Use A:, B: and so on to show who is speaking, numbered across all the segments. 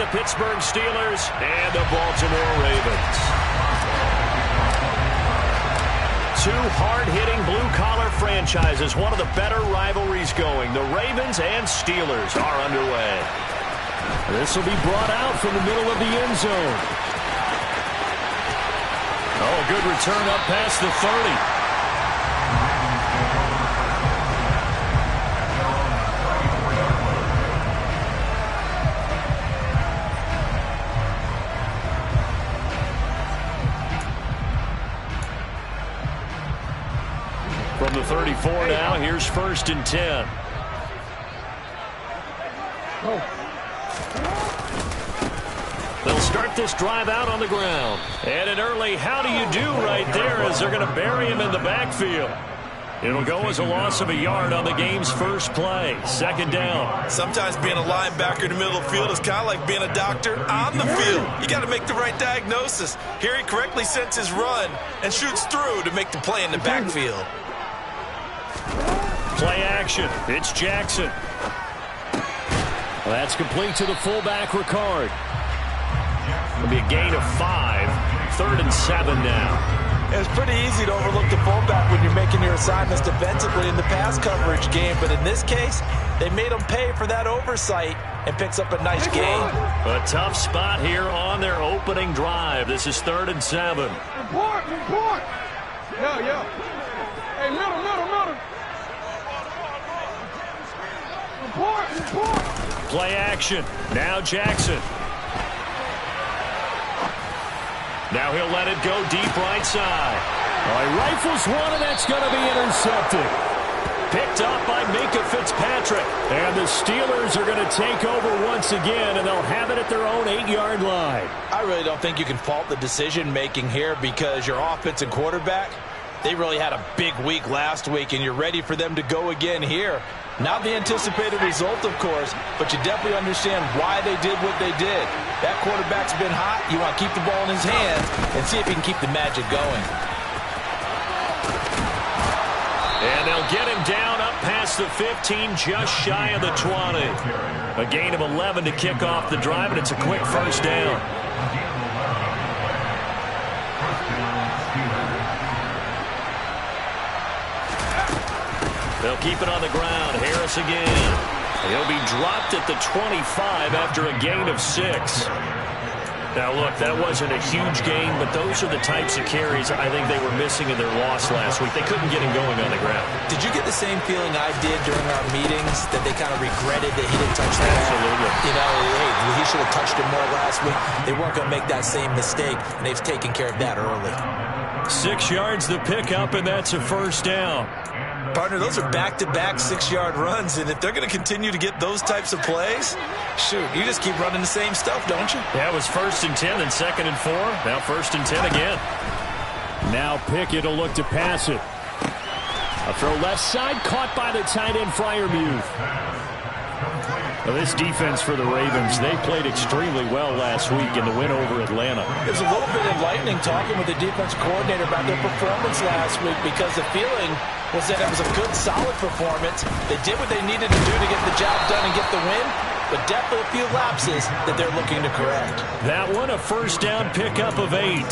A: the Pittsburgh Steelers and the Baltimore Ravens. Two hard-hitting blue-collar franchises, one of the better rivalries going. The Ravens and Steelers are underway. This will be brought out from the middle of the end zone. Oh, good return up past the 30. From the 34 now, here's 1st and 10. They'll start this drive out on the ground. And an early how do you do right there as they're going to bury him in the backfield. It'll go as a loss of a yard on the game's first play. 2nd down.
B: Sometimes being a linebacker in the middle of the field is kind of like being a doctor on the field. You got to make the right diagnosis. Here he correctly sets his run and shoots through to make the play in the backfield.
A: Play action. It's Jackson. Well, that's complete to the fullback, Ricard. It'll be a gain of 5. 3rd and 7 now.
C: It's pretty easy to overlook the fullback when you're making your assignments defensively in the pass coverage game. But in this case, they made him pay for that oversight and picks up a nice gain.
A: A tough spot here on their opening drive. This is 3rd and 7.
D: Report! Yeah. Hey, middle. Report!
A: Play action. Now Jackson. Now he'll let it go deep right side. He rifles one, and that's going to be intercepted. Picked up by Minka Fitzpatrick. And the Steelers are going to take over once again, and they'll have it at their own 8-yard line.
C: I really don't think you can fault the decision-making here because your offense and quarterback, they really had a big week last week, and you're ready for them to go again here. Not the anticipated result, of course, but you definitely understand why they did what they did. That quarterback's been hot. You want to keep the ball in his hands and see if he can keep the magic going.
A: And they'll get him down up past the 15, just shy of the 20. A gain of 11 to kick off the drive, and it's a quick 1st down. They'll keep it on the ground. Harris again. He'll be dropped at the 25 after a gain of 6. Now, look, that wasn't a huge gain, but those are the types of carries I think they were missing in their loss last week. They couldn't get him going on the ground.
C: Did you get the same feeling I did during our meetings, that they kind of regretted that he didn't touch the ball?
A: Absolutely.
C: You know, hey, he should have touched it more last week. They weren't going to make that same mistake, and they've taken care of that early.
A: 6 yards the pickup, and that's a 1st down.
B: Partner, those are back-to-back 6-yard runs, and if they're going to continue to get those types of plays, shoot, you just keep running the same stuff, don't you?
A: Yeah, it was 1st and 10, then 2nd and 4. Now 1st and 10 again. Now Pickett will look to pass it. A throw left side, caught by the tight end, Freiermuth. Well, this defense for the Ravens, they played extremely well last week in the win over Atlanta.
C: It was a little bit enlightening talking with the defense coordinator about their performance last week because the feeling was that it was a good, solid performance. They did what they needed to do to get the job done and get the win, but definitely a few lapses that they're looking to correct.
A: That one, a 1st down pickup of 8.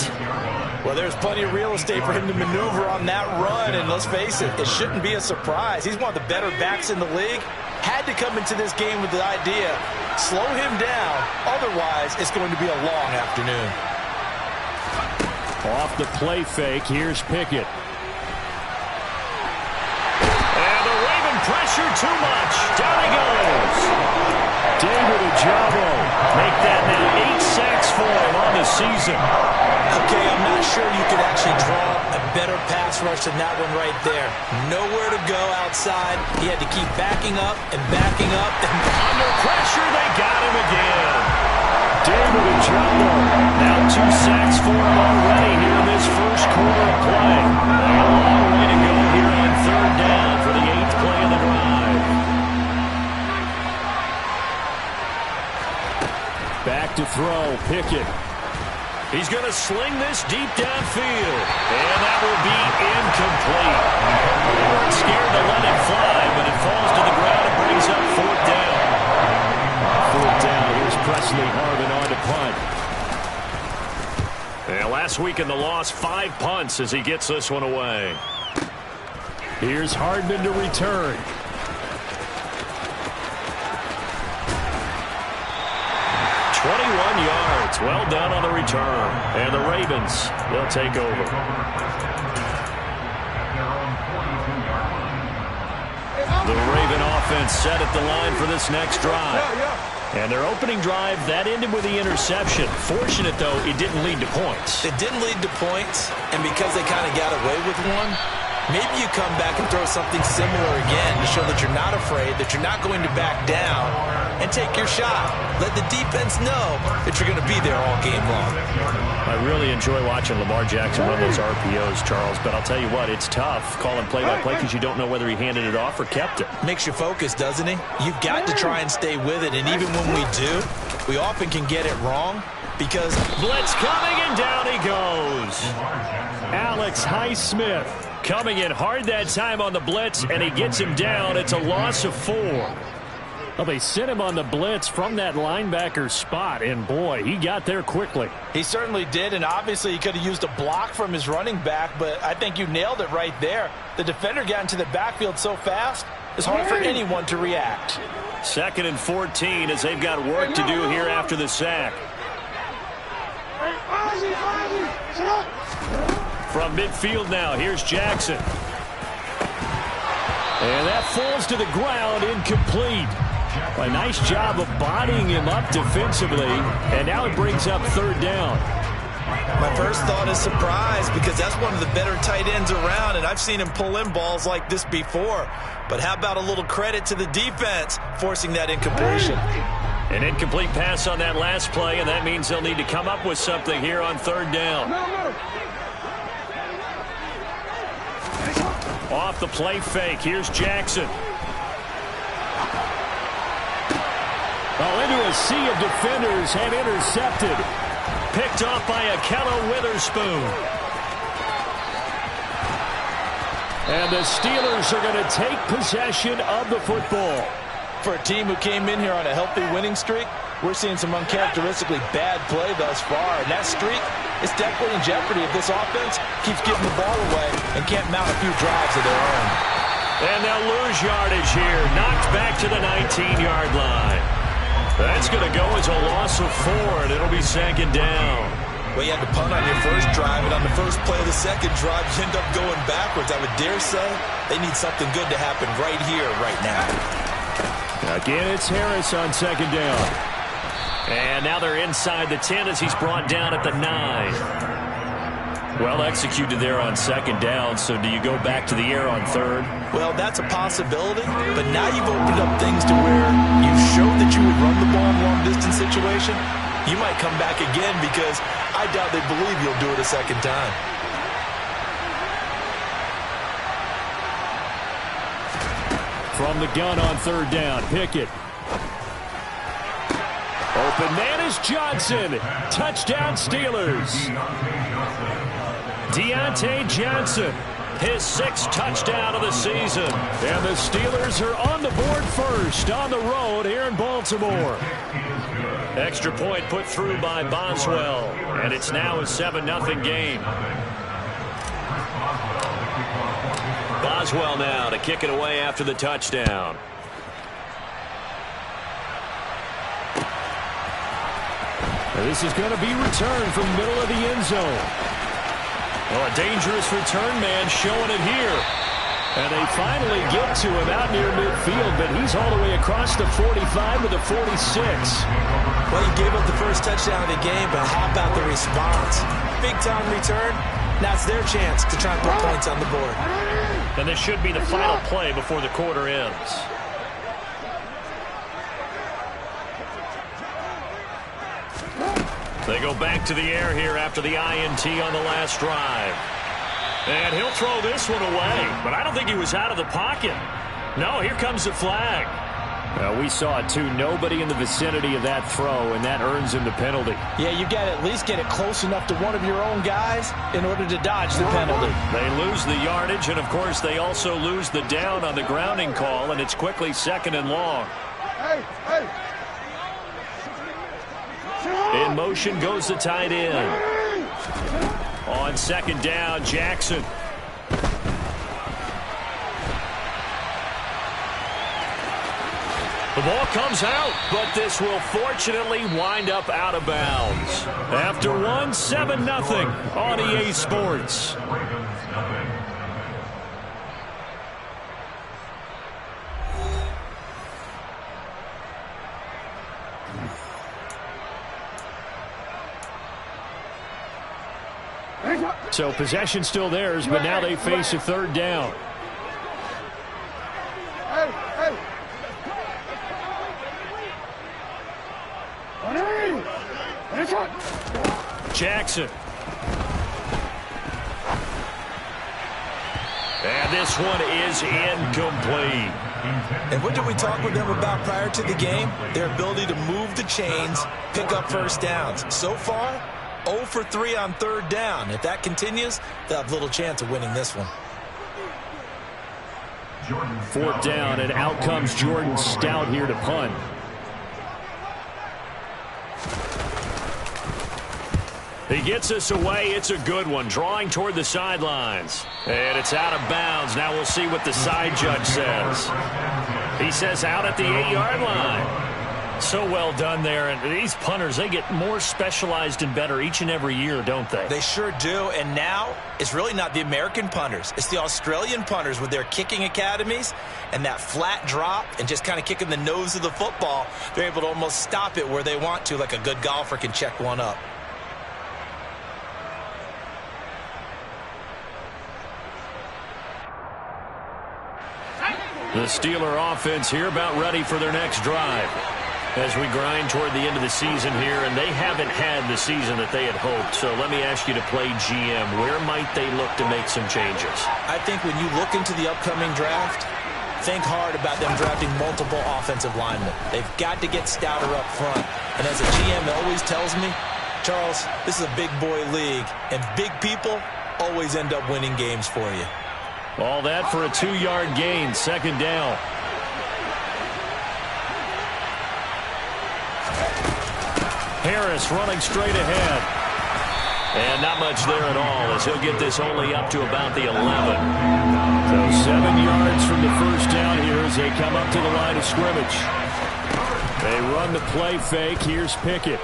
C: Well, there's plenty of real estate for him to maneuver on that run, and let's face it, it shouldn't be a surprise. He's one of the better backs in the league. Had to come into this game with the idea, slow him down, otherwise it's going to be a long afternoon.
A: Off the play fake, here's Pickett. And the Raven pressure too much. Down he goes. David Ojabo. Make that now 8 sacks for him on the season.
C: Okay, I'm not sure you could actually draw a better pass rush than that one right there. Nowhere to go outside. He had to keep backing up and backing up. And
A: under pressure, they got him again. David Ojabo. Now 2 sacks for him already here in this first quarter of play. A long way to go here on 3rd down for the 8th play of the drive. Back to throw, Pickett. He's going to sling this deep downfield. And that will be incomplete. They weren't scared to let it fly, but it falls to the ground and brings up 4th down. 4th down, here's Presley Harvin on to punt. And last week in the loss, 5 punts as he gets this one away. Here's Hardman to return. Yards. Well done on the return. And the Ravens, they'll take over. The Raven offense set at the line for this next drive. And their opening drive, that ended with the interception. Fortunate, though, it didn't lead to points.
B: It didn't lead to points, and because they kind of got away with one, maybe you come back and throw something similar again to show that you're not afraid, that you're not going to back down, and take your shot. Let the defense know that you're going to be there all game long.
A: I really enjoy watching Lamar Jackson run those RPOs, Charles, but I'll tell you what, it's tough calling play-by-play because you don't know whether he handed it off or kept it.
B: Makes you focus, doesn't he? You've got to try and stay with it, and even when we do, we often can get it wrong because
A: blitz coming, and down he goes. Alex Highsmith coming in hard that time on the blitz, and he gets him down. It's a loss of 4. Well, they sent him on the blitz from that linebacker spot, and boy, he got there quickly.
C: He certainly did, and obviously he could have used a block from his running back, but I think you nailed it right there. The defender got into the backfield so fast, it's hard for anyone to react.
A: 2nd and 14 as they've got work to do here after the sack. From midfield now, here's Jackson. And that falls to the ground, incomplete. A nice job of bodying him up defensively, and now it brings up 3rd down.
B: My first thought is surprise because that's one of the better tight ends around, and I've seen him pull in balls like this before. But how about a little credit to the defense forcing that incompletion?
A: An incomplete pass on that last play, and that means they'll need to come up with something here on 3rd down. Off the play fake, here's Jackson. Oh, into a sea of defenders and intercepted. Picked off by Akello Witherspoon. And the Steelers are going to take possession of the football.
C: For a team who came in here on a healthy winning streak, we're seeing some uncharacteristically bad play thus far. And that streak is definitely in jeopardy if this offense keeps getting the ball away and can't mount a few drives of their own.
A: And they'll lose yardage here. Knocked back to the 19-yard line. That's going to go as a loss of 4, and it'll be 2nd down.
B: Well, you had to punt on your first drive, and on the first play of the second drive, you end up going backwards. I would dare say they need something good to happen right here, right now.
A: Again, it's Harris on 2nd down. And now they're inside the 10 as he's brought down at the 9. Well executed there on 2nd down, so do you go back to the air on 3rd?
B: Well, that's a possibility, but now you've opened up things to where you showed that you would run the ball in a long-distance situation. You might come back again because I doubt they believe you'll do it a second time.
A: From the gun on 3rd down, Pickett. Open man is Johnson. Touchdown Steelers. Deontay Johnson, his 6th touchdown of the season. And the Steelers are on the board first on the road here in Baltimore. Extra point put through by Boswell. And it's now a 7-0 game. Boswell now to kick it away after the touchdown. This is going to be returned from the middle of the end zone. Well, a dangerous return man showing it here. And they finally get to him out near midfield, but he's all the way across the 45 to the 46.
B: Well, you gave up the first touchdown of the game, but how about the response? Big-time return. Now it's their chance to try and put points on the board.
A: And this should be the final play before the quarter ends. They go back to the air here after the INT on the last drive. And he'll throw this one away, but I don't think he was out of the pocket. No, here comes the flag. We saw it too. Nobody in the vicinity of that throw, and that earns him the penalty.
C: Yeah, you got to at least get it close enough to one of your own guys in order to dodge the penalty.
A: They lose the yardage, and of course they also lose the down on the grounding call, and it's quickly 2nd and long.
D: Hey, hey.
A: In motion goes the tight end. On second down, Jackson. The ball comes out, but this will fortunately wind up out of bounds. After one, 7-0 on EA Sports. So possession still theirs, but now they face a third down. Jackson. And this one is incomplete.
B: And what did we talk with them about prior to the game? Their ability to move the chains, pick up first downs. So far, 0 for 3 on third down. If that continues, they'll have little chance of winning this one.
A: Fourth down, and out comes Jordan Stout here to punt. He gets us away. It's a good one. Drawing toward the sidelines. And it's out of bounds. Now we'll see what the side judge says. He says out at the 8-yard line. So well done there. And these punters, they get more specialized and better each and every year, don't they?
B: They sure do. And now it's really not the American punters. It's the Australian punters with their kicking academies and that flat drop and just kind of kicking the nose of the football. They're able to almost stop it where they want to, like a good golfer can check one up.
A: The Steeler offense here about ready for their next drive as we grind toward the end of the season here, and they haven't had the season that they had hoped. So let me ask you to play GM. Where might they look to make some changes?
B: I think when you look into the upcoming draft, think hard about them drafting multiple offensive linemen. They've got to get stouter up front. And as a GM always tells me, Charles, this is a big boy league, and big people always end up winning games for you.
A: All that for a 2-yard gain, second down. Harris running straight ahead. And not much there at all as he'll get this only up to about the 11. So 7 yards from the first down here as they come up to the line of scrimmage. They run the play fake. Here's Pickett.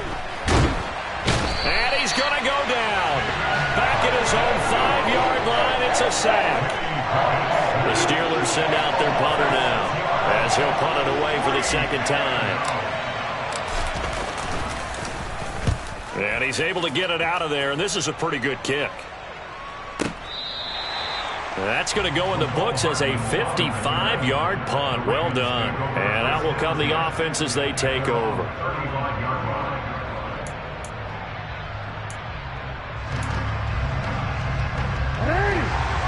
A: And he's going to go down. Back at his own 5-yard line. It's a sack. The Steelers send out their punter now as he'll punt it away for the second time. And he's able to get it out of there, and this is a pretty good kick. That's going to go in the books as a 55-yard punt. Well done. And out will come the offense as they take over.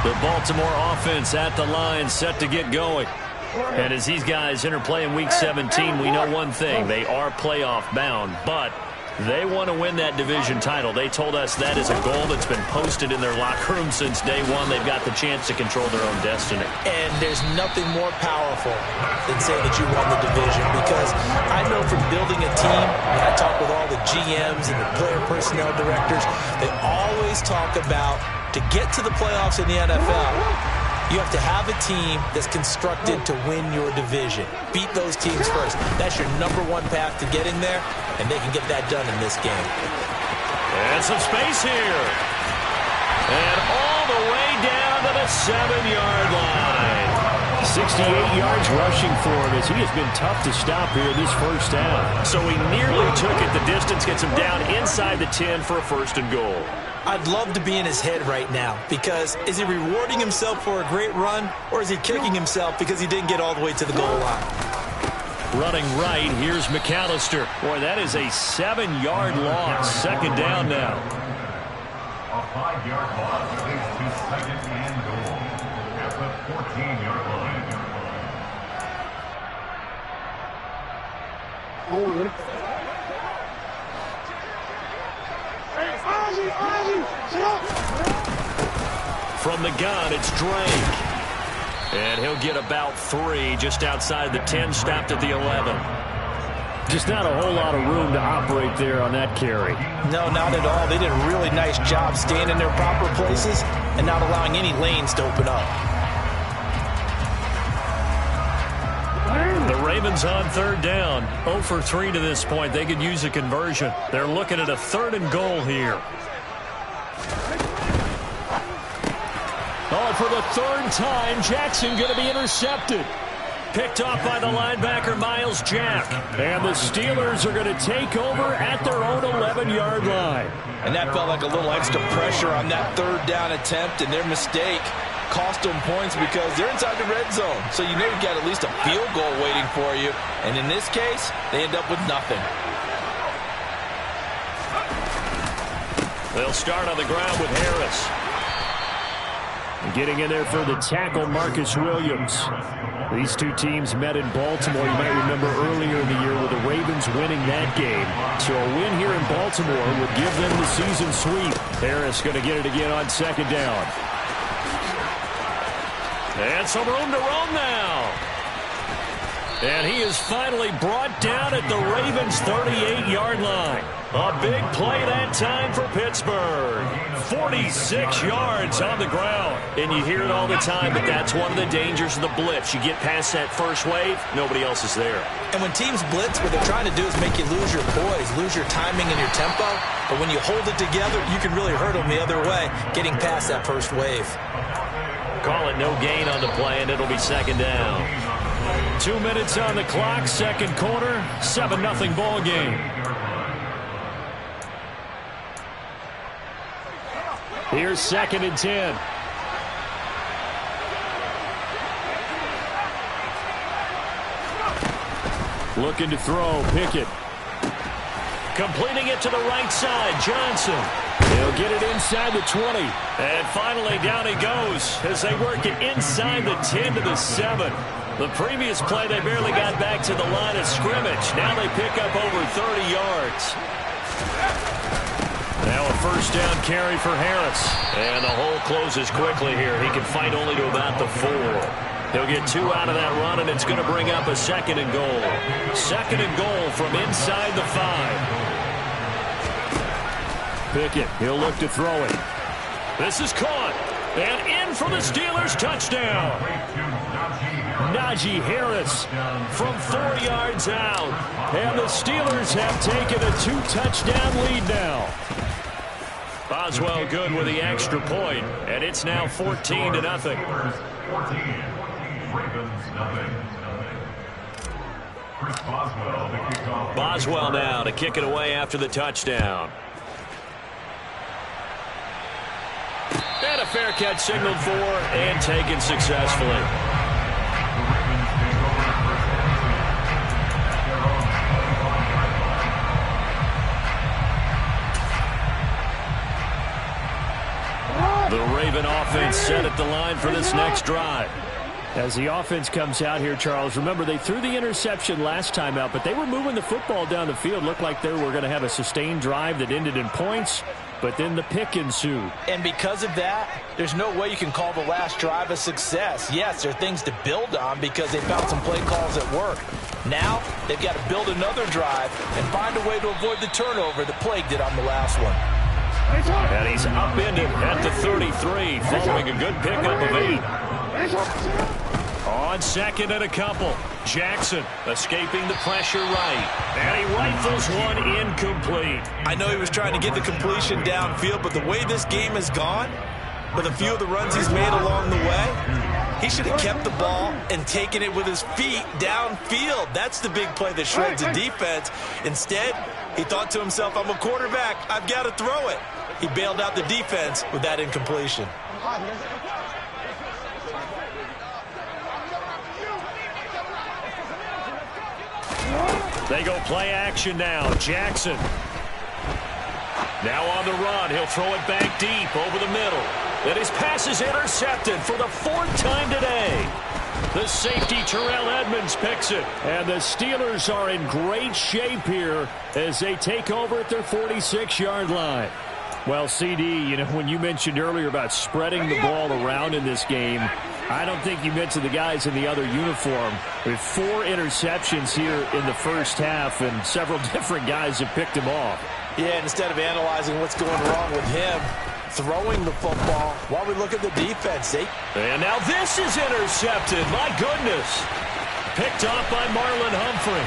A: The Baltimore offense at the line, set to get going. And as these guys interplay in Week 17, we know one thing. They are playoff bound, but they want to win that division title. They told us that is a goal that's been posted in their locker room since day one. They've got the chance to control their own destiny.
B: And there's nothing more powerful than saying that you won the division, because I know from building a team, when I talk with all the GMs and the player personnel directors, they always talk about, to get to the playoffs in the NFL, you have to have a team that's constructed to win your division. Beat those teams first. That's your #1 path to getting there, and they can get that done in this game.
A: And some space here. And all the way down to the 7-yard line. 68 yards rushing for him as he has been tough to stop here this first half. So he nearly took it. The distance gets him down inside the 10 for a first and goal.
B: I'd love to be in his head right now, because is he rewarding himself for a great run, or is he kicking himself because he didn't get all the way to the goal line?
A: Running right, here's McAllister. Boy, that is a 7-yard loss. Second down now.
E: A 5-yard loss leads to second and goal at the 14-yard line.
A: From the gun, it's Drake. And he'll get about 3 just outside the 10, stopped at the 11. Just not a whole lot of room to operate there on that carry.
B: No, not at all. They did a really nice job staying in their proper places and not allowing any lanes to open up.
A: The Ravens on third down. 0 for 3 to this point. They could use a conversion. They're looking at a 3rd and goal here. Oh, and for the 3rd time, Jackson going to be intercepted. Picked off by the linebacker, Miles Jack. And the Steelers are going to take over at their own 11-yard line.
B: And that felt like a little extra pressure on that 3rd down attempt, and their mistake cost them points because they're inside the red zone. So you know you've got at least a field goal waiting for you. And in this case, they end up with nothing.
A: They'll start on the ground with Harris. Getting in there for the tackle, Marcus Williams. These two teams met in Baltimore. You might remember earlier in the year with the Ravens winning that game. So a win here in Baltimore would give them the season sweep. Harris going to get it again on 2nd down. And some room to roam now. And he is finally brought down at the Ravens' 38-yard line. A big play that time for Pittsburgh. 46 yards on the ground. And you hear it all the time, but that's one of the dangers of the blitz. You get past that first wave, nobody else is there.
B: And when teams blitz, what they're trying to do is make you lose your poise, lose your timing and your tempo. But when you hold it together, you can really hurt them the other way, getting past that first wave.
A: Call it no gain on the play, and it'll be 2nd down. 2 minutes on the clock, 2nd quarter, 7-0 ball game. Here's 2nd and 10. Looking to throw, Pickett. Completing it to the right side, Johnson. He'll get it inside the 20. And finally, down he goes as they work it inside the 10 to the 7. The previous play, they barely got back to the line of scrimmage. Now they pick up over 30 yards. Now a 1st down carry for Harris. And the hole closes quickly here. He can fight only to about the 4. He'll get 2 out of that run, and it's going to bring up a 2nd and goal. 2nd and goal from inside the 5. Pickett, he'll look to throw it. This is caught. And in for the Steelers, touchdown. Najee Harris from 4 yards out. And the Steelers have taken a 2-touchdown lead now. Boswell good with the extra point, and it's now 14-0. Boswell now to kick it away after the touchdown. And a fair catch signaled for and taken successfully. The Raven offense set at the line for this next drive. As the offense comes out here, Charles, remember they threw the interception last time out, but they were moving the football down the field. Looked like they were going to have a sustained drive that ended in points, but then the pick ensued.
B: And because of that, there's no way you can call the last drive a success. Yes, there are things to build on because they found some play calls that work. Now, they've got to build another drive and find a way to avoid the turnover that plagued it on the last one.
A: And he's upended at the 33 following a good pickup of 8. On 2nd and a couple. Jackson escaping the pressure right. And he rifles one incomplete.
B: I know he was trying to get the completion downfield, but the way this game has gone, with a few of the runs he's made along the way, he should have kept the ball and taken it with his feet downfield. That's the big play that shreds the defense. Instead, he thought to himself, I'm a quarterback. I've got to throw it. He bailed out the defense with that incompletion.
A: They go play action now. Jackson. Now on the run. He'll throw it back deep over the middle. And his pass is intercepted for the 4th time today. The safety, Terrell Edmonds, picks it. And the Steelers are in great shape here as they take over at their 46-yard line. Well, CD, you know, when you mentioned earlier about spreading the ball around in this game, I don't think you mentioned the guys in the other uniform. With 4 interceptions here in the first half, and several different guys have picked him off.
B: Yeah, instead of analyzing what's going wrong with him, throwing the football while we look at the defense.
A: And now this is intercepted. My goodness. Picked off by Marlon Humphrey.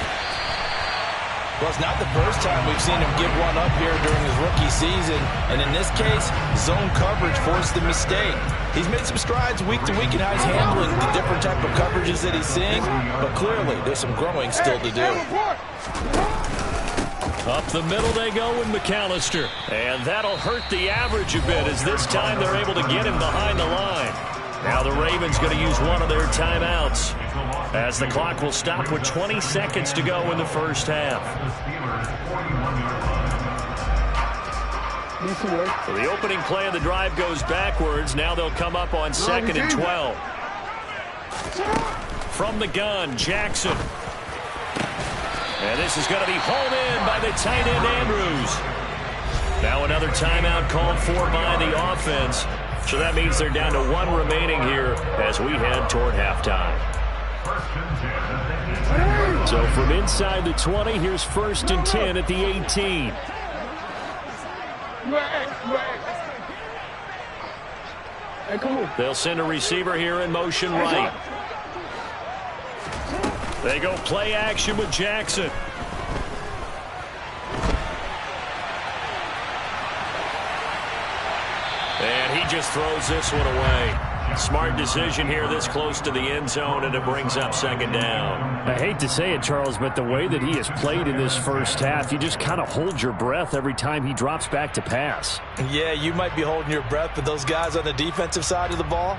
B: Well, it's not the first time we've seen him give one up here during his rookie season. And in this case, zone coverage forced the mistake. He's made some strides week to week in how he's handling the different type of coverages that he's seeing. But clearly, there's some growing still to do.
A: Up the middle they go with McAllister. And that'll hurt the average a bit, as this time they're able to get him behind the line. Now the Ravens going to use one of their timeouts, as the clock will stop with 20 seconds to go in the first half. So the opening play of the drive goes backwards. Now they'll come up on 2nd and 12. From the gun, Jackson. And this is going to be hauled in by the tight end, Andrews. Now another timeout called for by the offense. So that means they're down to 1 remaining here as we head toward halftime. So from inside the 20, here's 1st and 10 at the 18.
D: Hey, come on.
A: They'll send a receiver here in motion right. They go play action with Jackson. And he just throws this one away. Smart decision here this close to the end zone, and it brings up 2nd down. I hate to say it, Charles, but the way that he has played in this first half, you just kind of hold your breath every time he drops back to pass.
B: Yeah, you might be holding your breath, but those guys on the defensive side of the ball,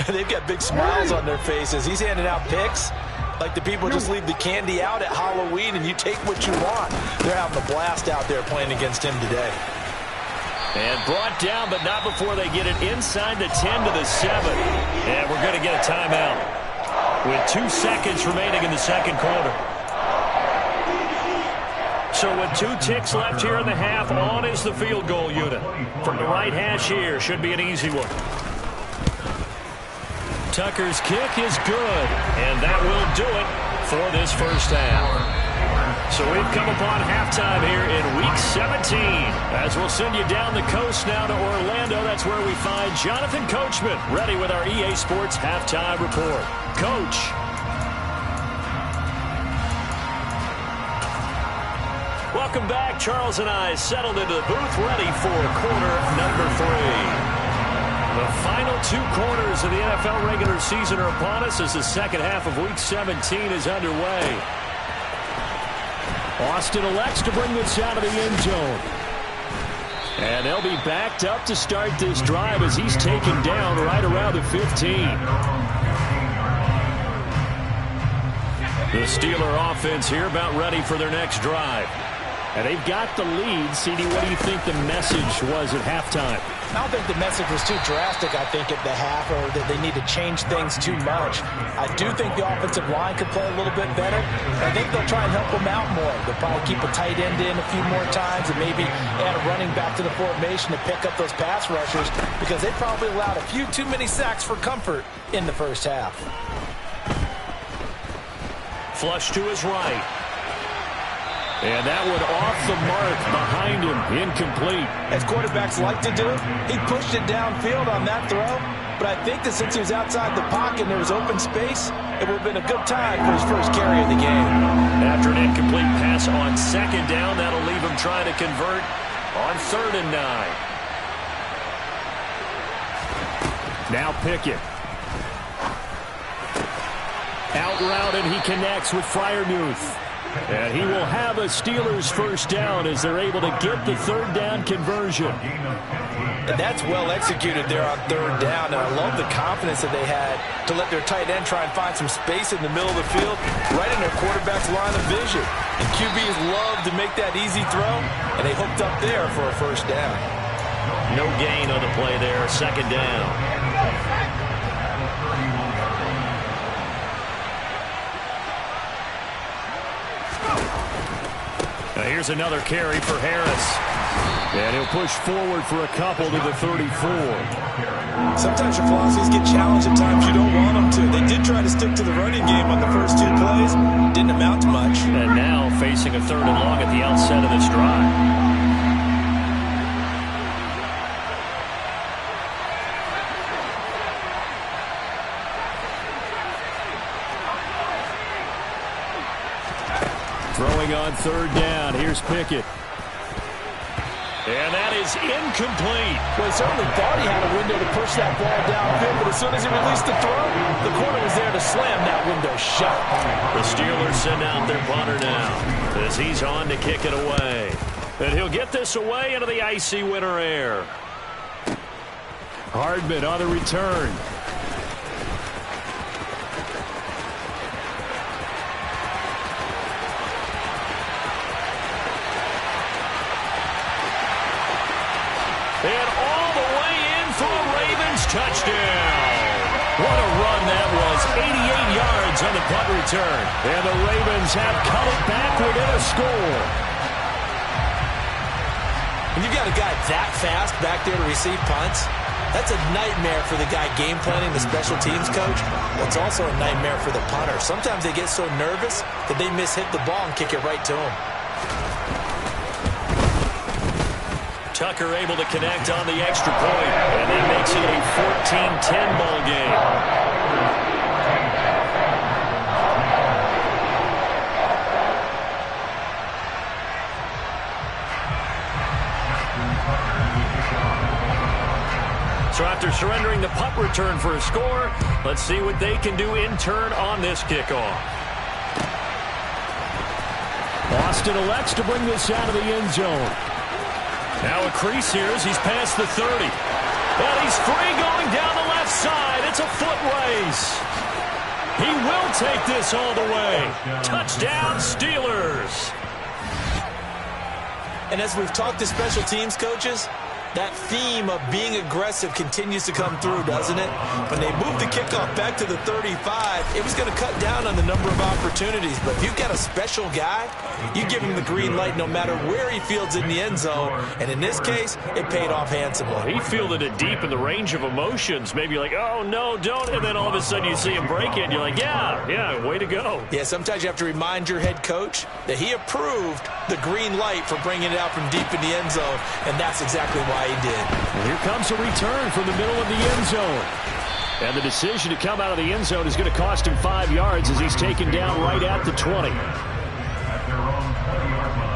B: they've got big smiles on their faces. He's handing out picks like the people just leave the candy out at Halloween and you take what you want. They're having a blast out there playing against him today.
A: And brought down, but not before they get it inside the 10 to the 7. And we're going to get a timeout with 2 seconds remaining in the second quarter. So with 2 ticks left here in the half, on is the field goal unit. From the right hash here, should be an easy one. Tucker's kick is good, and that will do it for this first half. So we've come upon halftime here in Week 17. As we'll send you down the coast now to Orlando, that's where we find Jonathan Coachman, ready with our EA Sports Halftime Report. Coach. Welcome back. Charles and I settled into the booth, ready for quarter number 3. The final 2 quarters of the NFL regular season are upon us as the second half of Week 17 is underway. Austin elects to bring this out of the end zone. And they'll be backed up to start this drive as he's taken down right around the 15. The Steeler offense here about ready for their next drive. And they've got the lead. CD, what do you think the message was at halftime?
B: I don't think the message was too drastic, I think, at the half, or that they need to change things too much. I do think the offensive line could play a little bit better. I think they'll try and help them out more. They'll probably keep a tight end in a few more times and maybe add a running back to the formation to pick up those pass rushers, because they probably allowed a few too many sacks for comfort in the first half.
A: Flush to his right. And that one off the mark behind him, incomplete.
B: As quarterbacks like to do, he pushed it downfield on that throw. But I think that since he was outside the pocket and there was open space, it would have been a good time for his first carry of the game.
A: After an incomplete pass on 2nd down, that'll leave him trying to convert on 3rd and 9. Now Pickett. Out route, and he connects with Freiermuth. And he will have a Steelers first down as they're able to get the 3rd down conversion.
B: And that's well executed there on 3rd down. And I love the confidence that they had to let their tight end try and find some space in the middle of the field, right in their quarterback's line of vision. And QBs love to make that easy throw, and they hooked up there for a first down.
A: No gain on the play there, 2nd down. Now here's another carry for Harris. And he'll They'll push forward for a couple to the 34.
B: Sometimes your philosophies get challenged at times you don't want them to. They did try to stick to the running game on the first 2 plays. Didn't amount to much.
A: And now facing a 3rd and long at the outset of this drive. Throwing on 3rd down. Here's Pickett. And that is incomplete.
C: Well, he certainly thought he had a window to push that ball downfield, but as soon as he released the throw, the corner was there to slam that window shut.
A: The Steelers send out their punter now as he's on to kick it away. And he'll get this away into the icy winter air. Hardman on the return. And all the way in for a Ravens touchdown. What a run that was. 88 yards on the punt return. And the Ravens have cut it backward in a score.
B: When you've got a guy that fast back there to receive punts, that's a nightmare for the guy game planning, the special teams coach. It's also a nightmare for the punter. Sometimes they get so nervous that they miss-hit the ball and kick it right to him.
A: Tucker able to connect on the extra point, and that makes it a 14-10 ball game. So after surrendering the punt return for a score, let's see what they can do in turn on this kickoff. Austin elects to bring this out of the end zone. Now a crease here as he's past the 30. And he's free going down the left side. It's a foot race. He will take this all the way. Touchdown, Steelers.
B: And as we've talked to special teams coaches, that theme of being aggressive continues to come through, doesn't it? When they moved the kickoff back to the 35, it was going to cut down on the number of opportunities. But if you've got a special guy, you give him the green light no matter where he fields in the end zone. And in this case, it paid off handsomely.
A: He fielded it deep in the range of emotions. Maybe like, oh, no, don't. And then all of a sudden you see him break it. You're like, yeah, way to go.
B: Yeah, sometimes you have to remind your head coach that he approved the green light for bringing it out from deep in the end zone. And that's exactly why he did.
A: And here comes a return from the middle of the end zone. And the decision to come out of the end zone is going to cost him 5 yards as he's taken down right at the 20.
E: At their own 20-yard line.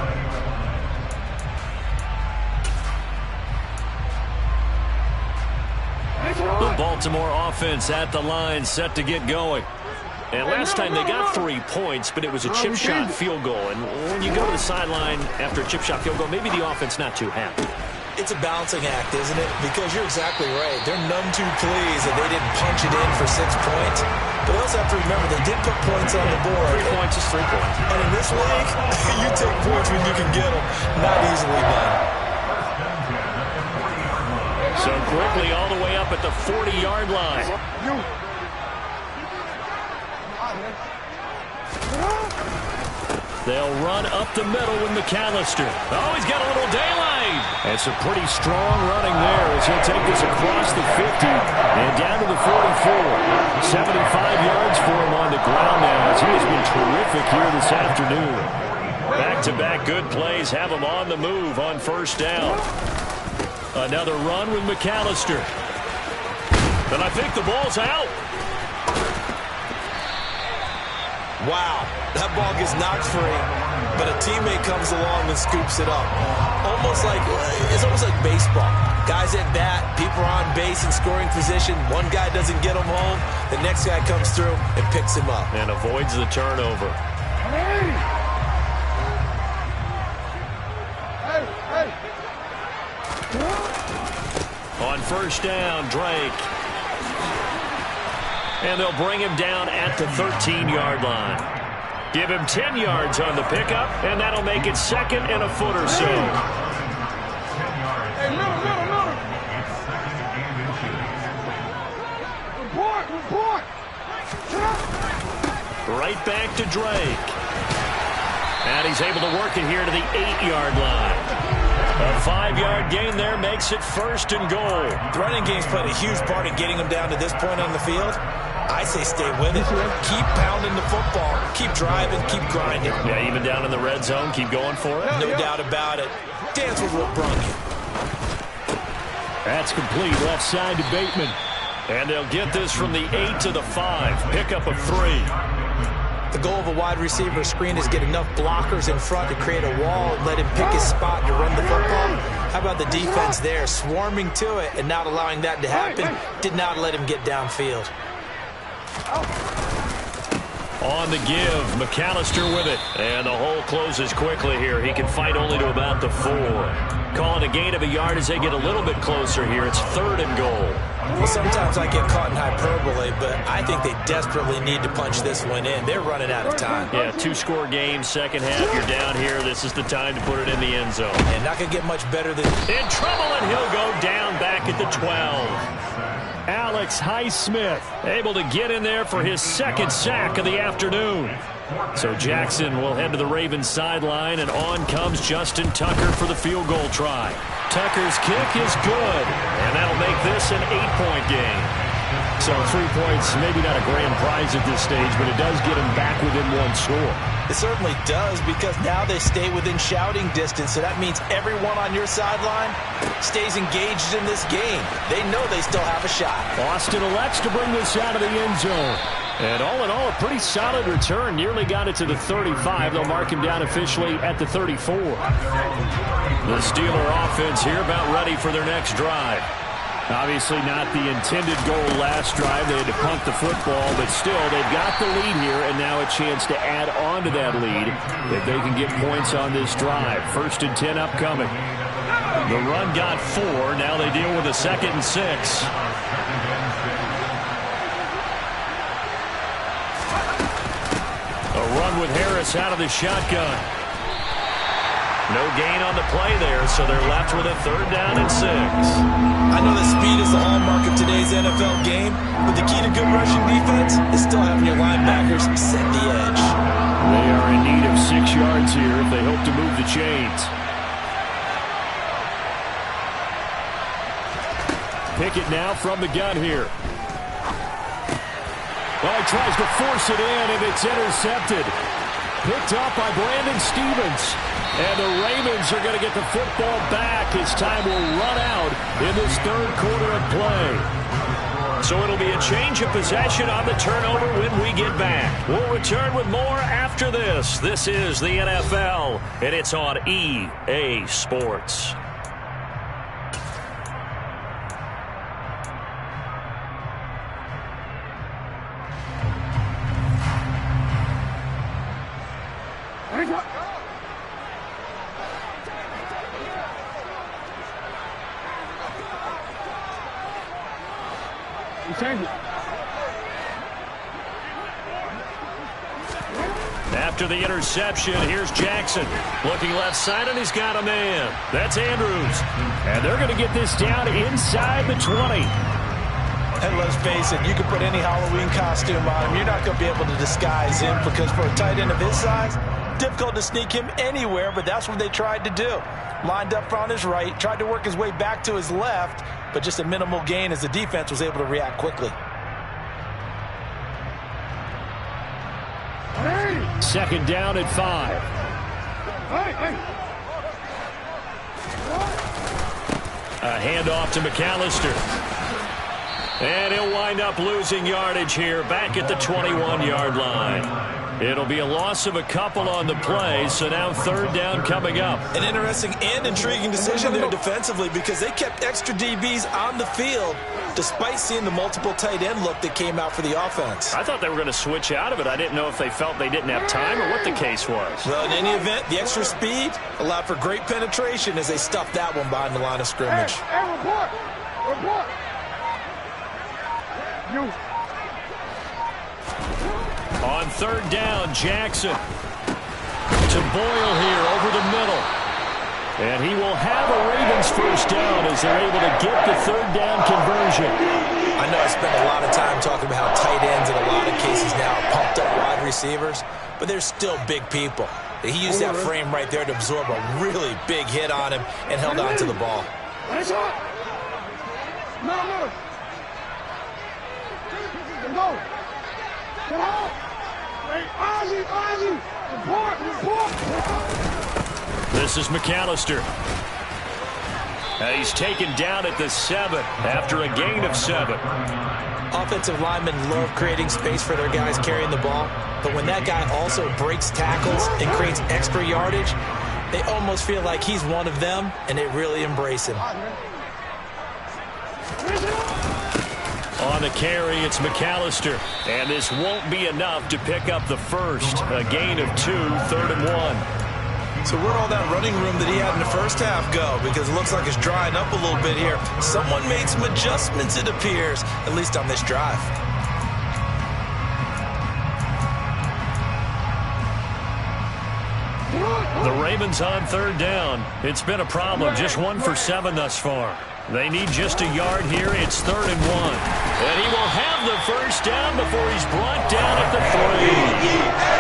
A: The Baltimore offense at the line, set to get going. And last time they got 3 points, but it was a chip shot field goal. And when you go to the sideline after a chip shot field goal, maybe the offense not too happy.
B: It's a balancing act, isn't it? Because you're exactly right. They're none too pleased that they didn't punch it in for 6 points. But they also have to remember they did put points on the board.
A: 3 points is 3 points.
B: And in this league, you take points when you can get them. Not easily done.
A: So quickly all the way up at the 40-yard line. They'll run up the middle with McAllister. Oh, he's got a little daylight. And some pretty strong running there as he'll take this across the 50 and down to the 44. 75 yards for him on the ground now as he has been terrific here this afternoon. Back-to-back good plays have him on the move on first down. Another run with McAllister. And I think the ball's out.
B: Wow, that ball gets knocked free, but a teammate comes along and scoops it up. It's almost like baseball. Guys at bat, people are on base in scoring position. One guy doesn't get him home, the next guy comes through and picks him up.
A: And avoids the turnover. On first down, Drake. And they'll bring him down at the 13-yard line. Give him 10 yards on the pickup, and that'll make it second and a foot or so.
E: 10 yards.
D: Hey, middle.
E: It's second and inches.
D: Report.
A: Right back to Drake. And he's able to work it here to the 8-yard line. A 5-yard gain there makes it first and goal.
B: The running game's played a huge part in getting them down to this point on the field. I say stay with it. Keep pounding the football. Keep driving. Keep grinding.
A: Yeah, even down in the red zone, keep going for it.
B: No doubt about it. Dance with what brung you.
A: That's complete left side to Bateman. And they'll get this from the 8 to the 5. Pickup of 3.
B: The goal of a wide receiver screen is get enough blockers in front to create a wall and let him pick his spot to run the football. How about the defense there, swarming to it and not allowing that to happen? Did not let him get downfield.
A: On the give, McAllister with it. And the hole closes quickly here. He can fight only to about the 4. Calling a gain of a yard as they get a little bit closer here. It's 3rd and goal.
B: Well, sometimes I get caught in hyperbole, but I think they desperately need to punch this one in. They're running out of time.
A: Yeah, 2-score game, second half, you're down here. This is the time to put it in the end zone.
B: And not going to get much better than...
A: In trouble, and he'll go down back at the 12. Alex Highsmith able to get in there for his 2nd sack of the afternoon. So Jackson will head to the Ravens sideline, and on comes Justin Tucker for the field goal try. Tucker's kick is good, and that'll make this an 8-point game. So 3 points, maybe not a grand prize at this stage, but it does get him back within 1 score.
B: It certainly does, because now they stay within shouting distance, so that means everyone on your sideline stays engaged in this game. They know they still have a shot.
A: Austin elects to bring this out of the end zone. And all in all, a pretty solid return. Nearly got it to the 35. They'll mark him down officially at the 34. The Steeler offense here about ready for their next drive. Obviously not the intended goal last drive. They had to punt the football, but still, they've got the lead here, and now a chance to add on to that lead if they can get points on this drive. 1st and 10 upcoming. The run got 4. Now they deal with a 2nd and 6. A run with Harris out of the shotgun. No gain on the play there, so they're left with a 3rd down and 6.
B: I know that speed is the hallmark of today's NFL game, but the key to good rushing defense is still having your linebackers set the edge.
A: They are in need of 6 yards here if they hope to move the chains. Pickett now from the gun here. Well, he tries to force it in, and it's intercepted. Picked up by Brandon Stevens. And the Ravens are going to get the football back as time will run out in this 3rd quarter of play. So it'll be a change of possession on the turnover when we get back. We'll return with more after this. This is the NFL, and it's on EA Sports. After the interception, here's Jackson. Looking left side, and he's got a man. That's Andrews. And they're going to get this down inside the 20.
B: And let's face it, you can put any Halloween costume on him. You're not going to be able to disguise him, because for a tight end of his size, difficult to sneak him anywhere, but that's what they tried to do. Lined up on his right, tried to work his way back to his left, but just a minimal gain as the defense was able to react quickly.
A: 2nd down at 5. A handoff to McAllister. And he'll wind up losing yardage here back at the 21-yard line. It'll be a loss of a couple on the play, so now 3rd down coming up.
B: An interesting and intriguing decision there defensively, because they kept extra DBs on the field despite seeing the multiple tight end look that came out for the offense.
A: I thought they were going to switch out of it. I didn't know if they felt they didn't have time or what the case was.
B: Well, in any event, the extra speed allowed for great penetration as they stuffed that one behind the line of scrimmage.
D: Hey, report! Report! You.
A: On 3rd down, Jackson to Boyle here over the middle. And he will have a Ravens 1st down as they're able to get the 3rd down conversion.
B: I know I spent a lot of time talking about how tight ends in a lot of cases now are pumped up wide receivers, but they're still big people. He used that frame right there to absorb a really big hit on him and held on to the ball.
A: This is McAllister. He's taken down at the 7 after a gain of 7.
B: Offensive linemen love creating space for their guys carrying the ball, but when that guy also breaks tackles and creates extra yardage, they almost feel like he's one of them, and they really embrace him.
A: On the carry, it's McAllister, and this won't be enough to pick up the first. A gain of 2, 3rd and 1.
B: So where'd all that running room that he had in the first half go? Because it looks like it's drying up a little bit here. Someone made some adjustments, it appears, at least on this drive.
A: The Ravens on 3rd down. It's been a problem. Just 1 for 7 thus far. They need just a yard here. It's 3rd and 1. And he will have the first down before he's brought down at the 3.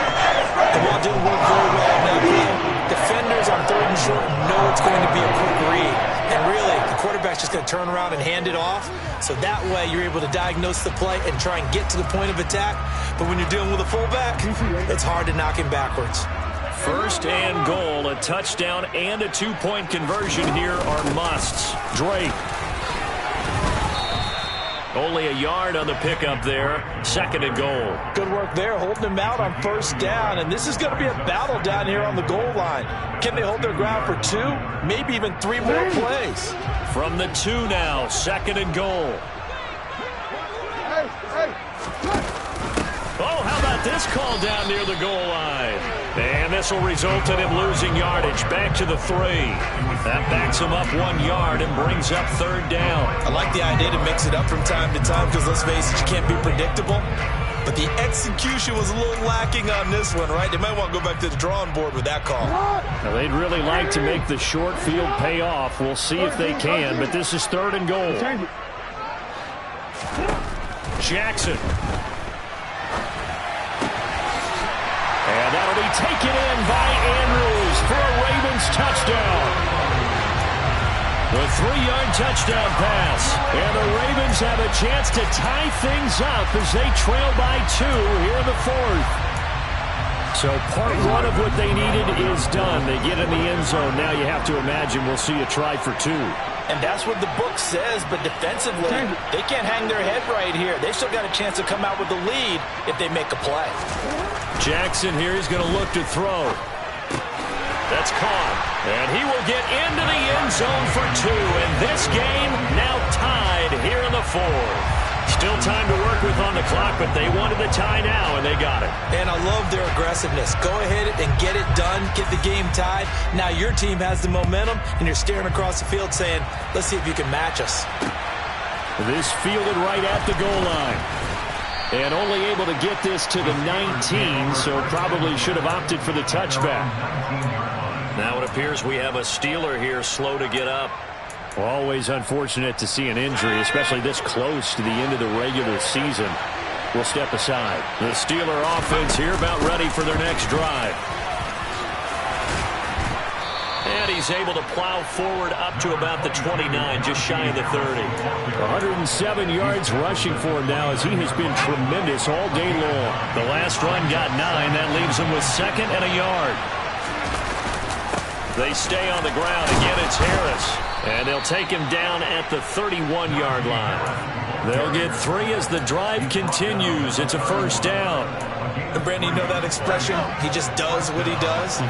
B: The ball didn't work very well on that play. Defenders on 3rd and short know it's going to be a quick read. And really, the quarterback's just going to turn around and hand it off. So that way, you're able to diagnose the play and try and get to the point of attack. But when you're dealing with a fullback, it's hard to knock him backwards.
A: 1st and goal, a touchdown and a 2-point conversion here are musts. Drake. Only a yard on the pickup there. 2nd and goal.
B: Good work there, holding him out on 1st down. And this is going to be a battle down here on the goal line. Can they hold their ground for 2, maybe even 3 more plays?
A: From the 2 now, 2nd and goal. Oh, how about this call down near the goal line? And this will result in him losing yardage. Back to the 3. That backs him up 1 yard and brings up 3rd down.
B: I like the idea to mix it up from time to time because, let's face it, you can't be predictable. But the execution was a little lacking on this one, right? They might want to go back to the drawing board with that call.
A: Now, they'd really like to make the short field pay off. We'll see if they can, but this is 3rd and goal. Jackson. And that'll be taken in by Andrews for a Ravens touchdown. The 3-yard touchdown pass. And the Ravens have a chance to tie things up as they trail by 2 here in the 4th. So part 1 of what they needed is done. They get in the end zone. Now you have to imagine we'll see a try for 2.
B: And that's what the book says, but defensively, they can't hang their head right here. They've still got a chance to come out with the lead if they make a play.
A: Jackson here, he's going to look to throw. That's caught. And he will get into the end zone for 2. And this game now tied here in the 4th. Still time to work with on the clock, but they wanted the tie now, and they got it.
B: And I love their aggressiveness. Go ahead and get it done, get the game tied. Now your team has the momentum, and you're staring across the field saying, let's see if you can match us.
A: This fielded right at the goal line. And only able to get this to the 19, so probably should have opted for the touchback. Now it appears we have a Steeler here slow to get up. Always unfortunate to see an injury, especially this close to the end of the regular season. We'll step aside. The Steeler offense here about ready for their next drive. And he's able to plow forward up to about the 29, just shy of the 30. 107 yards rushing for him now as he has been tremendous all day long. The last run got 9. That leaves him with 2nd and a yard. They stay on the ground. Again, it's Harris. And they'll take him down at the 31-yard line. They'll get 3 as the drive continues. It's a 1st down.
B: And Brandon, you know that expression? He just does what he does.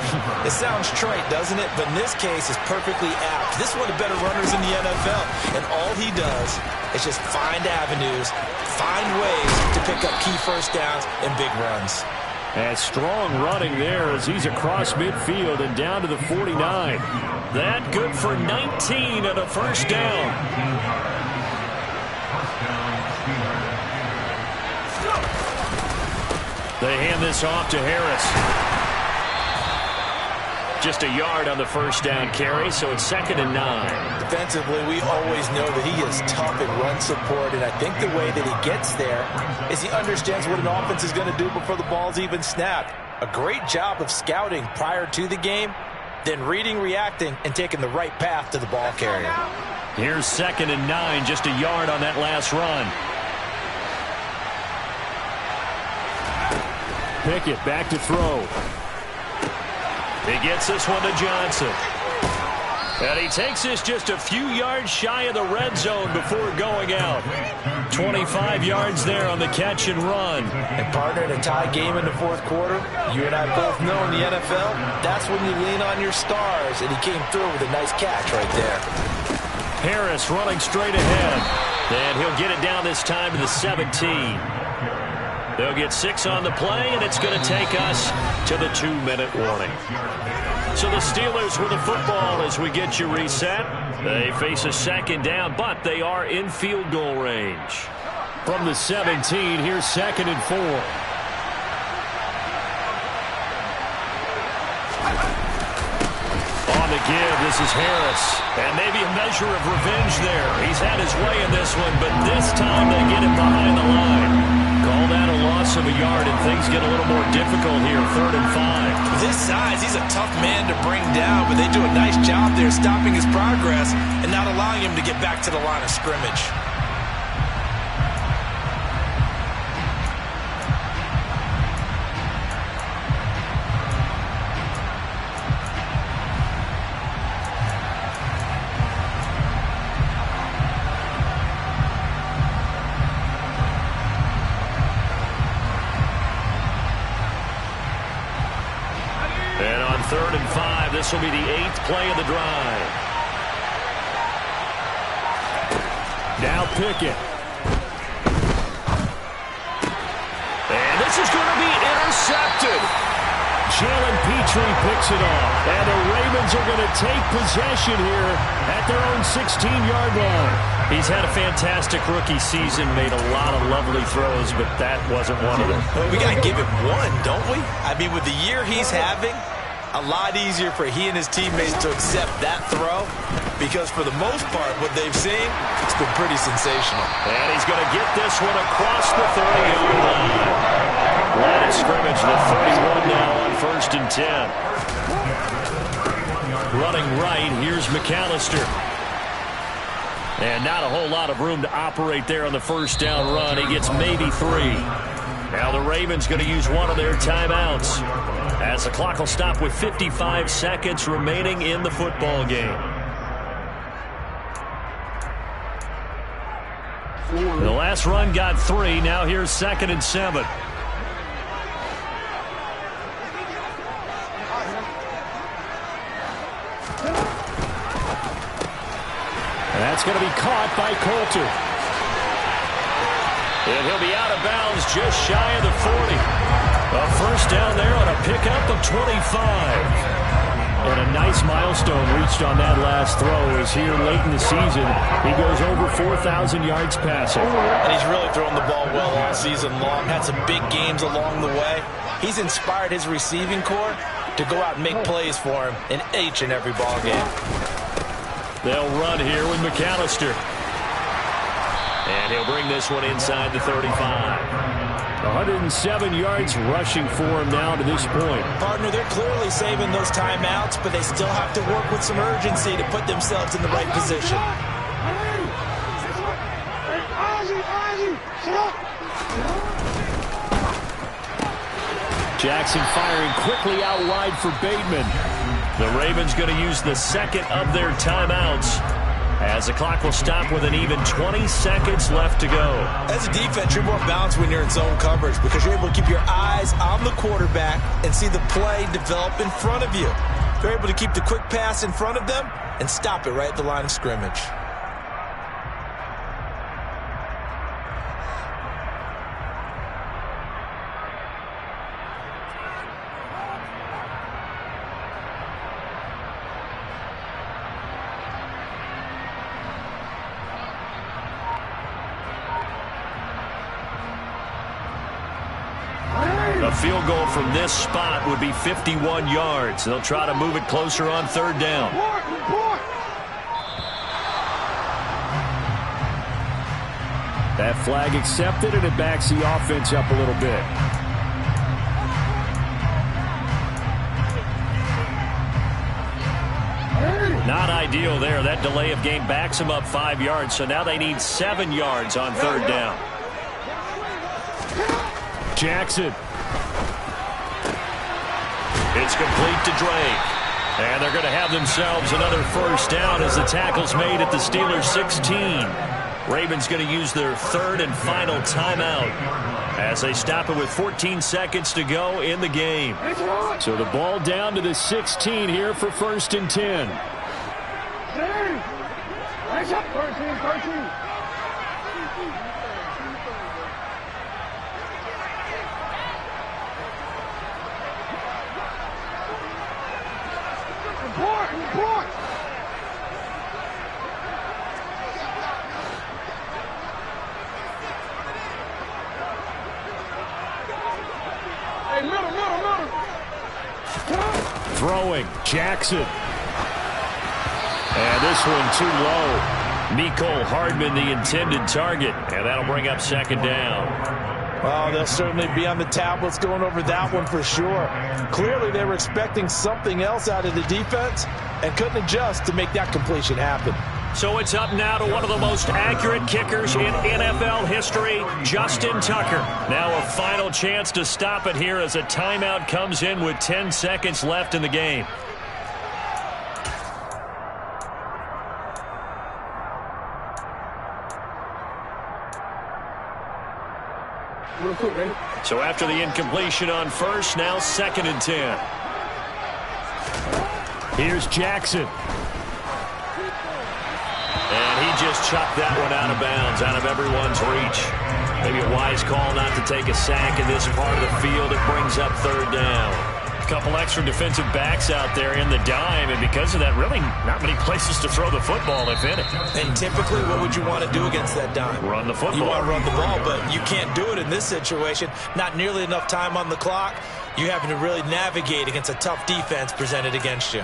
B: It sounds trite, doesn't it? But in this case, it's perfectly apt. This is one of the better runners in the NFL. And all he does is just find avenues, find ways to pick up key 1st downs and big runs.
A: And strong running there as he's across midfield and down to the 49. That good for 19 and a 1st down. They hand this off to Harris. Just a yard on the 1st down carry, so it's 2nd and 9.
B: Defensively, we always know that he is tough in run support, and I think the way that he gets there is he understands what an offense is going to do before the ball's even snapped. A great job of scouting prior to the game, then reading, reacting, and taking the right path to the ball carrier.
A: Here's 2nd and 9, just a yard on that last run. Pickett back to throw. He gets this one to Johnson. And he takes this just a few yards shy of the red zone before going out. 25 yards there on the catch and run.
B: And partner, in a tie game in the fourth quarter, you and I both know in the NFL, that's when you lean on your stars, and he came through with a nice catch right there.
A: Harris running straight ahead. And he'll get it down this time to the 17. They'll get 6 on the play, and it's going to take us to the 2-minute warning. So the Steelers with the football as we get you reset. They face a 2nd down, but they are in field goal range. From the 17, here's 2nd and 4. On the give, this is Harris. And maybe a measure of revenge there. He's had his way in this one, but this time they get it behind the line. Call that a loss of a yard, and things get a little more difficult here, 3rd and 5.
B: With his size, he's a tough man to bring down, but they do a nice job there stopping his progress and not allowing him to get back to the line of scrimmage.
A: And on 3rd and 5, this will be the 8th play of the drive. Now Pickett. And this is going to be intercepted. Jalen Petrie picks it off. And the Ravens are going to take possession here at their own 16-yard line. He's had a fantastic rookie season, made a lot of lovely throws, but that wasn't one of them.
B: Well, we got to give him one, don't we? I mean, with the year he's having, a lot easier for he and his teammates to accept that throw, because for the most part, what they've seen, it's been pretty sensational.
A: And he's going to get this one across the 30-yard line. Line of scrimmage, the 31 now on 1st and 10. Running right, here's McAllister. And not a whole lot of room to operate there on the 1st down run. He gets maybe 3. Now the Ravens going to use one of their timeouts, as the clock will stop with 55 seconds remaining in the football game. The last run got 3. Now here's 2nd and 7. And that's going to be caught by Coulter. And he'll be out of bounds just shy of the 40. A 1st down there on a pickup of 25. And a nice milestone reached on that last throw, as here late in the season, he goes over 4,000 yards passing.
B: And he's really thrown the ball well all season long, had some big games along the way. He's inspired his receiving corps to go out and make plays for him in each and every ball game.
A: They'll run here with McAllister. And he'll bring this one inside the 35. 107 yards rushing for him now to this point.
B: Partner, they're clearly saving those timeouts, but they still have to work with some urgency to put themselves in the right position.
A: Jackson firing quickly out wide for Bateman. The Ravens going to use the 2nd of their timeouts, as the clock will stop with an even 20 seconds left to go.
B: As a defense, you're more balanced when you're in zone coverage, because you're able to keep your eyes on the quarterback and see the play develop in front of you. You're able to keep the quick pass in front of them and stop it right at the line of scrimmage.
A: A field goal from this spot would be 51 yards. They'll try to move it closer on 3rd down. That flag accepted, and it backs the offense up a little bit. Not ideal there. That delay of game backs them up 5 yards, so now they need 7 yards on third down. Jackson. It's complete to Drake. And they're going to have themselves another first down as the tackle's made at the Steelers' 16. Ravens going to use their third and final timeout as they stop it with 14 seconds to go in the game. So the ball down to the 16 here for 1st and 10.
D: 13. Report! Hey, middle.
A: Throwing, Jackson. And this one too low. Mecole Hardman, the intended target, and that'll bring up 2nd down.
B: Well, they'll certainly be on the tablets going over that one for sure. Clearly, they were expecting something else out of the defense and couldn't adjust to make that completion happen.
A: So it's up now to one of the most accurate kickers in NFL history, Justin Tucker. Now a final chance to stop it here as a timeout comes in with 10 seconds left in the game. So after the incompletion on first, now 2nd and 10. Here's Jackson. And he just chucked that one out of bounds, out of everyone's reach. Maybe a wise call not to take a sack in this part of the field. It brings up 3rd down. A couple extra defensive backs out there in the dime, and because of that, really not many places to throw the football, if any.
B: And typically, what would you want to do against that dime?
A: Run the football.
B: You want to run the ball, but you can't do it in this situation. Not nearly enough time on the clock. You're having to really navigate against a tough defense presented against you.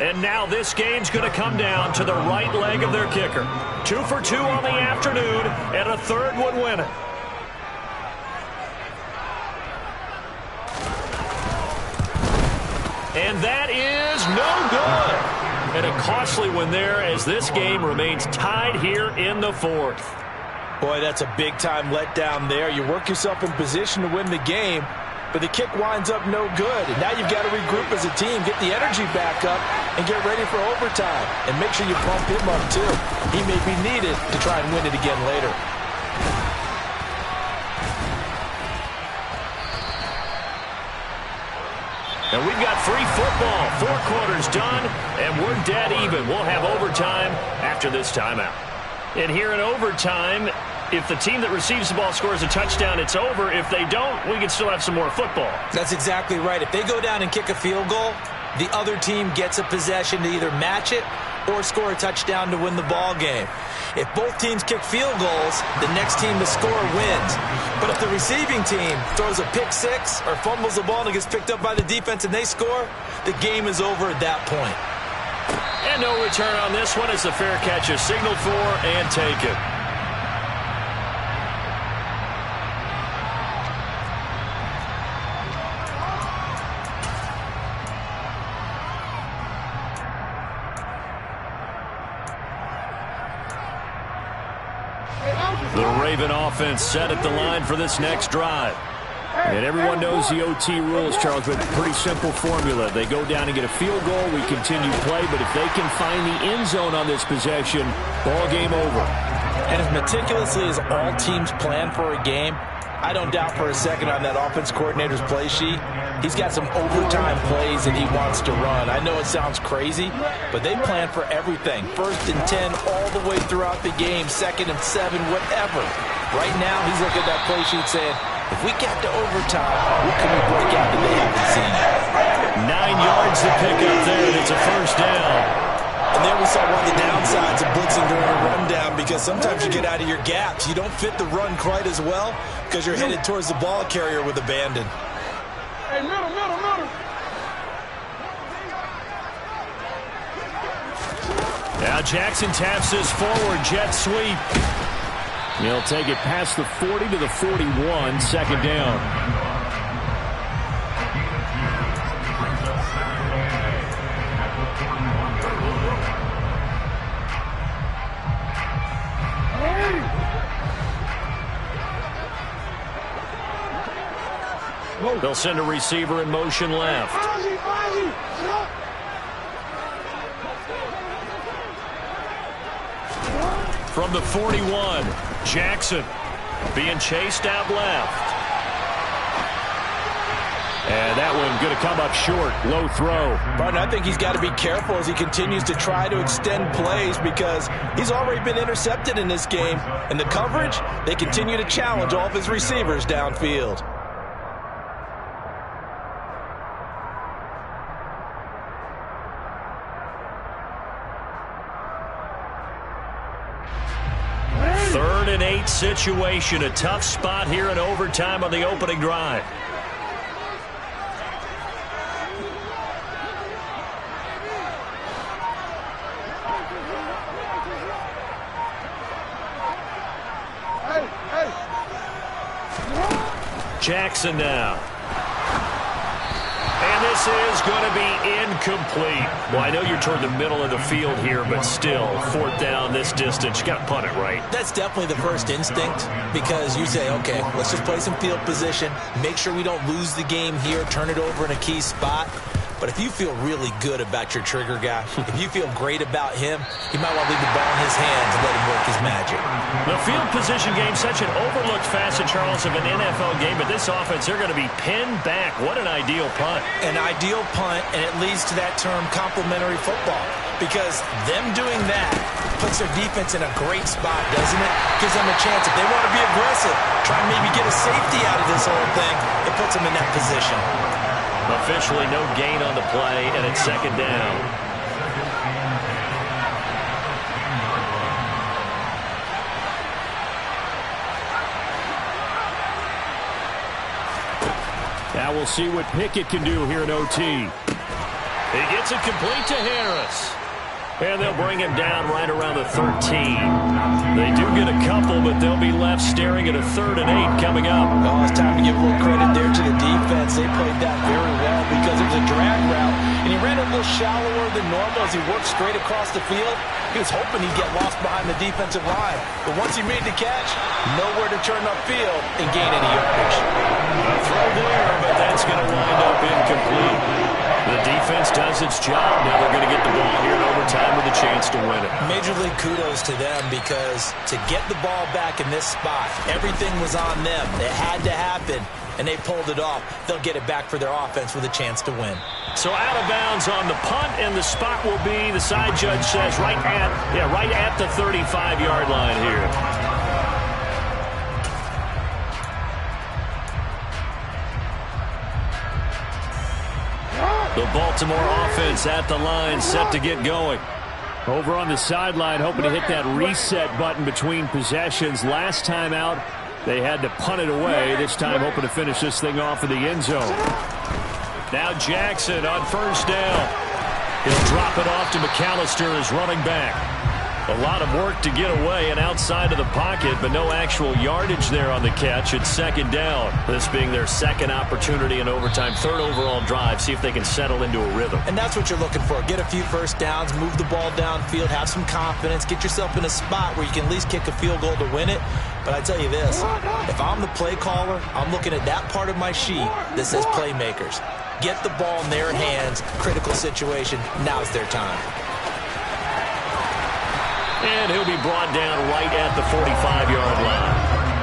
A: And now this game's going to come down to the right leg of their kicker. 2 for 2 on the afternoon, and a 3rd would win it. And that is no good. And a costly one there as this game remains tied here in the 4th.
B: Boy, that's a big-time letdown there. You work yourself in position to win the game, but the kick winds up no good. And now you've got to regroup as a team, get the energy back up, and get ready for overtime. And make sure you pump him up, too. He may be needed to try and win it again later.
A: And we've got free football. 4 quarters done, and we're dead even. We'll have overtime after this timeout. And here in overtime, if the team that receives the ball scores a touchdown, it's over. If they don't, we can still have some more football.
B: That's exactly right. If they go down and kick a field goal, the other team gets a possession to either match it or score a touchdown to win the ball game. If both teams kick field goals, the next team to score wins. But if the receiving team throws a pick six or fumbles the ball and it gets picked up by the defense and they score, the game is over at that point.
A: And no return on this one as the fair catch is signaled for and taken. The Raven offense set at the line for this next drive. And everyone knows the OT rules, Charles, but pretty simple formula. They go down and get a field goal, we continue play, but if they can find the end zone on this possession, ball game over.
B: And as meticulously as all teams plan for a game, I don't doubt for a second on that offense coordinator's play sheet, he's got some overtime plays that he wants to run. I know it sounds crazy, but they plan for everything. 1st and 10 all the way throughout the game, 2nd and 7, whatever. Right now, he's looking at that play sheet saying, if we get to overtime, what can we break out that they haven't seen?
A: 9 yards to pick up there, and it's a first down.
B: And there we saw one of the downsides of blitzing during a rundown, because sometimes you get out of your gaps. You don't fit the run quite as well because you're headed towards the ball carrier with abandon.
D: Hey, middle.
A: Now Jackson taps this forward, jet sweep. He'll take it past the 40 to the 41, 2nd down. They'll send a receiver in motion left. From the 41, Jackson being chased out left. And that one going to come up short. Low throw.
B: But I think he's got to be careful as he continues to try to extend plays because he's already been intercepted in this game. And the coverage, they continue to challenge all of his receivers downfield.
A: Third and 8 situation. A tough spot here in overtime on the opening drive. Jackson now. And this is going to be incomplete. Well, I know you're toward the middle of the field here, but still, fourth down this distance. You got to punt it, right?
B: That's definitely the first instinct because you say, okay, let's just play some field position, make sure we don't lose the game here, turn it over in a key spot. But if you feel really good about your trigger guy, if you feel great about him, you might want to leave the ball in his hands and let him work his magic.
A: The field position game, such an overlooked facet, Charles, of an NFL game. But this offense, they're going to be pinned back. What an ideal punt.
B: An ideal punt, and it leads to that term complementary football. Because them doing that puts their defense in a great spot, doesn't it? Gives them a chance. If they want to be aggressive, try and maybe get a safety out of this whole thing, it puts them in that position.
A: Officially no gain on the play, and it's second down. Now we'll see what Pickett can do here in OT. He gets it complete to Harris. And they'll bring him down right around the 13. They do get a couple, but they'll be left staring at a 3rd and 8 coming up.
B: Oh, it's time to give a little credit there to the defense. They played that very well because it was a drag route, and he ran a little shallower than normal as he worked straight across the field. He was hoping he'd get lost behind the defensive line. But once he made the catch, nowhere to turn upfield and gain any yardage.
A: A throw there, but that's going to wind up incomplete. The defense does its job. Now they're going to get the ball here in overtime with a chance to win it.
B: Major league kudos to them because to get the ball back in this spot, everything was on them. It had to happen, and they pulled it off. They'll get it back for their offense with a chance to win.
A: So out of bounds on the punt, and the spot will be, the side judge says, right at the 35-yard line here. The Baltimore offense at the line, set to get going. Over on the sideline, hoping to hit that reset button between possessions. Last time out, they had to punt it away. This time, hoping to finish this thing off in the end zone. Now Jackson on first down. He'll drop it off to McAllister as running back. A lot of work to get away and outside of the pocket, but no actual yardage there on the catch. It's second down. This being their second opportunity in overtime, 3rd overall drive. See if they can settle into a rhythm.
B: And that's what you're looking for. Get a few first downs, move the ball downfield, have some confidence, get yourself in a spot where you can at least kick a field goal to win it. But I tell you this, if I'm the play caller, I'm looking at that part of my sheet that says playmakers. Get the ball in their hands, critical situation, now's their time.
A: And he'll be brought down right at the 45-yard line.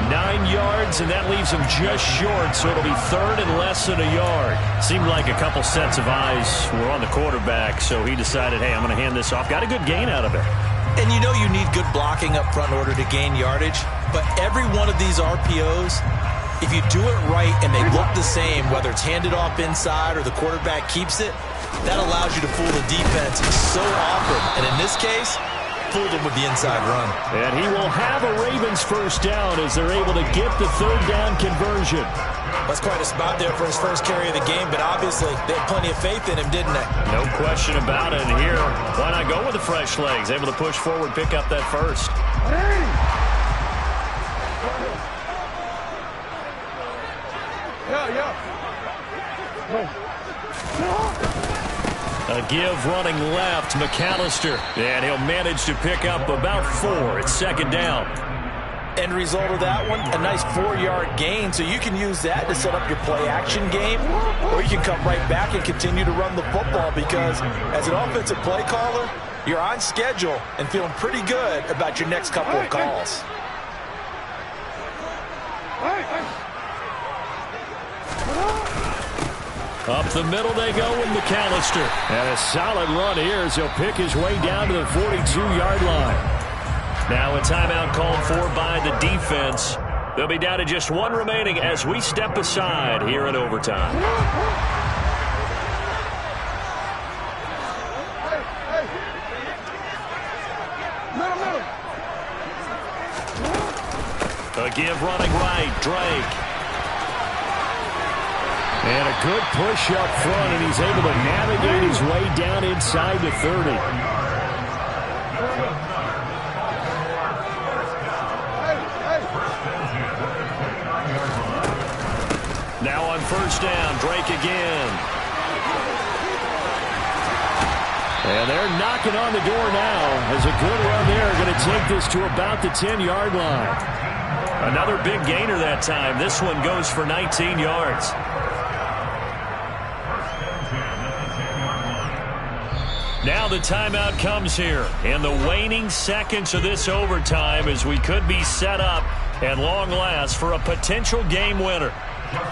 A: 9 yards, and that leaves him just short, so it'll be 3rd and less than a yard. Seemed like a couple sets of eyes were on the quarterback, so he decided, hey, I'm going to hand this off. Got a good gain out of it.
B: And you know you need good blocking up front in order to gain yardage, but every one of these RPOs, if you do it right and they look the same, whether it's handed off inside or the quarterback keeps it, that allows you to fool the defense so often. And in this case, fooled him with the inside run.
A: And he will have a Ravens first down as they're able to get the 3rd down conversion.
B: That's quite a spot there for his first carry of the game, but obviously they had plenty of faith in him, didn't they?
A: No question about it. And here, why not go with the fresh legs? Able to push forward, pick up that first. A give running left, McAllister. And he'll manage to pick up about 4. It's second down.
B: End result of that one, a nice 4-yard gain, so you can use that to set up your play-action game, or you can come right back and continue to run the football because as an offensive play caller, you're on schedule and feeling pretty good about your next couple of calls.
A: Up the middle they go with McAllister. And a solid run here as he'll pick his way down to the 42-yard line. Now a timeout called for by the defense. They'll be down to just one remaining as we step aside here in overtime. A give running right, Drake. And a good push up front, and he's able to navigate his way down inside the 30. Now on first down, Drake again. And they're knocking on the door now as a good run there. Going to take this to about the 10-yard line. Another big gainer that time. This one goes for 19 yards. Now the timeout comes here in the waning seconds of this overtime as we could be set up at long last for a potential game winner.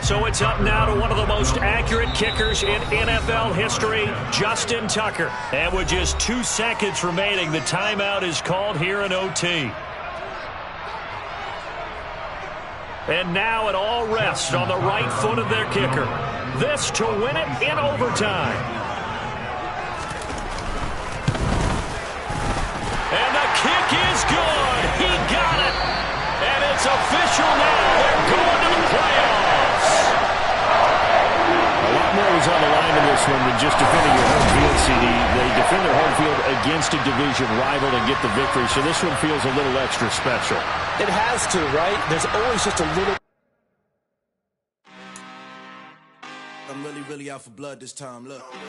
A: So it's up now to one of the most accurate kickers in NFL history, Justin Tucker. And with just 2 seconds remaining, the timeout is called here in OT. And now it all rests on the right foot of their kicker. This to win it in overtime. And the kick is good. He got it. And it's official now. They're going to the playoffs. A lot more was on the line in this one than just defending your home field, CD. They defend their home field against a division rival and get the victory. So this one feels a little extra special.
B: It has to, right? There's always just a little.
F: I'm really out for blood this time. Look.